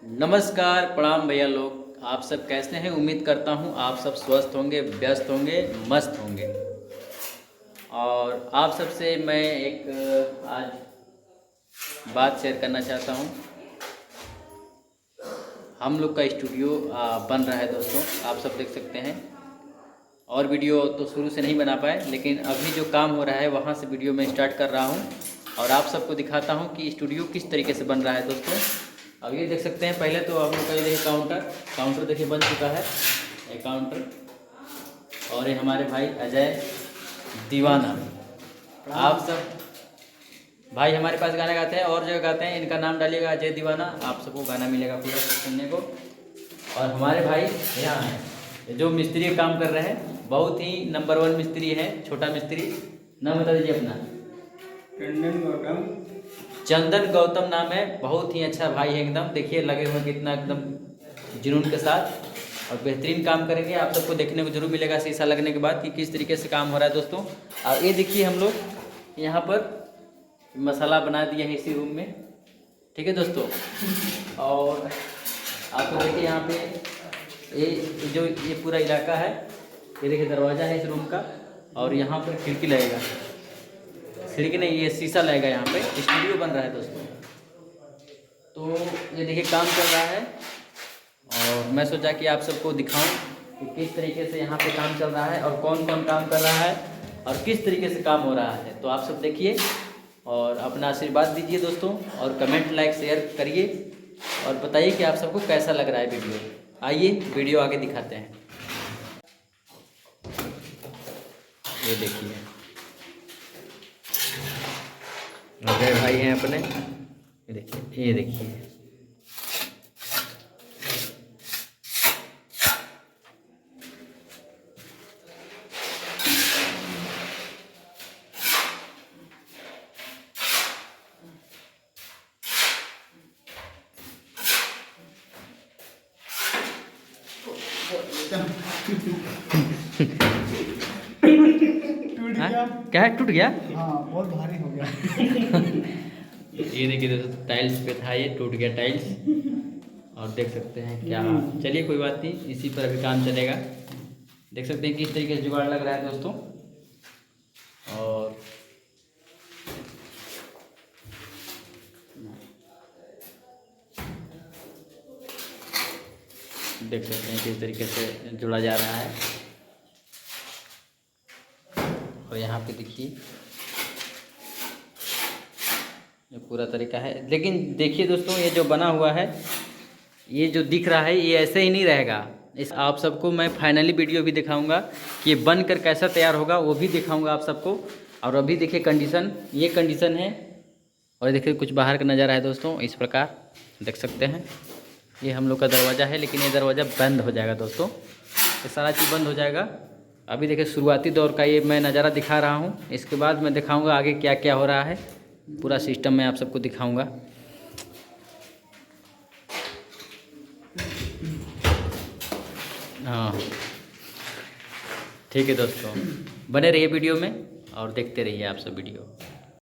नमस्कार, प्रणाम भैया लोग। आप सब कैसे हैं? उम्मीद करता हूं आप सब स्वस्थ होंगे, व्यस्त होंगे, मस्त होंगे। और आप सबसे मैं एक आज बात शेयर करना चाहता हूं। हम लोग का स्टूडियो बन रहा है दोस्तों, आप सब देख सकते हैं। और वीडियो तो शुरू से नहीं बना पाए, लेकिन अभी जो काम हो रहा है वहाँ से वीडियो मैं स्टार्ट कर रहा हूँ और आप सबको दिखाता हूँ कि स्टूडियो किस तरीके से बन रहा है दोस्तों। अब ये देख सकते हैं। पहले तो आप लोग का ये देखिए काउंटर देखिए बन चुका है, ये काउंटर। और ये हमारे भाई अजय दीवाना। आप सब भाई हमारे पास गाना गाते हैं और जगह गाते हैं, इनका नाम डालिएगा अजय दीवाना, आप सबको गाना मिलेगा पूरा सुनने को। और हमारे भाई यहाँ हैं जो मिस्त्री का काम कर रहे हैं, बहुत ही नंबर 1 मिस्त्री है, छोटा मिस्त्री। नाम बता दीजिए अपना। चंदन गौतम नाम है, बहुत ही अच्छा भाई है एकदम। देखिए लगे हुए कितना एकदम जुनून के साथ और बेहतरीन काम करेंगे। आप सबको देखने को जरूर मिलेगा शीशा लगने के बाद कि किस तरीके से काम हो रहा है दोस्तों। और ये देखिए हम लोग यहाँ पर मसाला बना दिया है इसी रूम में, ठीक है दोस्तों। और आपको देखिए यहाँ पे ये पूरा इलाका है, ये देखिए दरवाज़ा है इस रूम का। और यहाँ पर खिड़की लगेगा, खिड़की नहीं ये शीशा लगेगा। यहाँ पे स्टूडियो बन रहा है दोस्तों। तो ये देखिए काम चल रहा है और मैं सोचा कि आप सबको दिखाऊं कि किस तरीके से यहाँ पे काम चल रहा है और कौन कौन काम कर रहा है और किस तरीके से काम हो रहा है। तो आप सब देखिए और अपना आशीर्वाद दीजिए दोस्तों, और कमेंट लाइक शेयर करिए और बताइए कि आप सबको कैसा लग रहा है वीडियो। आइए वीडियो आगे दिखाते हैं। ये देखिए अजय भाई हैं अपने, ये देखिए, ये देखिए। टूट गया। क्या है? टूट गया? हाँ बहुत भारी हो गया। ये देखिए दोस्तों, टाइल्स पे था, ये टूट गया टाइल्स। और देख सकते हैं क्या। चलिए कोई बात नहीं, इसी पर अभी काम चलेगा। देख सकते हैं किस तरीके से जुगाड़ लग रहा है दोस्तों। और देख सकते हैं किस तरीके से जुड़ा जा रहा है। और यहाँ पे देखिए ये पूरा तरीका है। लेकिन देखिए दोस्तों, ये जो बना हुआ है, ये जो दिख रहा है, ये ऐसे ही नहीं रहेगा। इस आप सबको मैं फाइनली वीडियो भी दिखाऊंगा कि ये बन कर कैसा तैयार होगा, वो भी दिखाऊंगा आप सबको। और अभी देखिए कंडीशन, ये कंडीशन है। और देखिए कुछ बाहर का नज़ारा है दोस्तों, इस प्रकार देख सकते हैं। ये हम लोग का दरवाज़ा है, लेकिन ये दरवाज़ा बंद हो जाएगा दोस्तों, ये सारा चीज़ बंद हो जाएगा। अभी देखिए शुरुआती दौर का ये मैं नज़ारा दिखा रहा हूँ, इसके बाद मैं दिखाऊंगा आगे क्या क्या हो रहा है। पूरा सिस्टम मैं आप सबको दिखाऊंगा। हाँ ठीक है दोस्तों, बने रहिए वीडियो में और देखते रहिए आप सब वीडियो।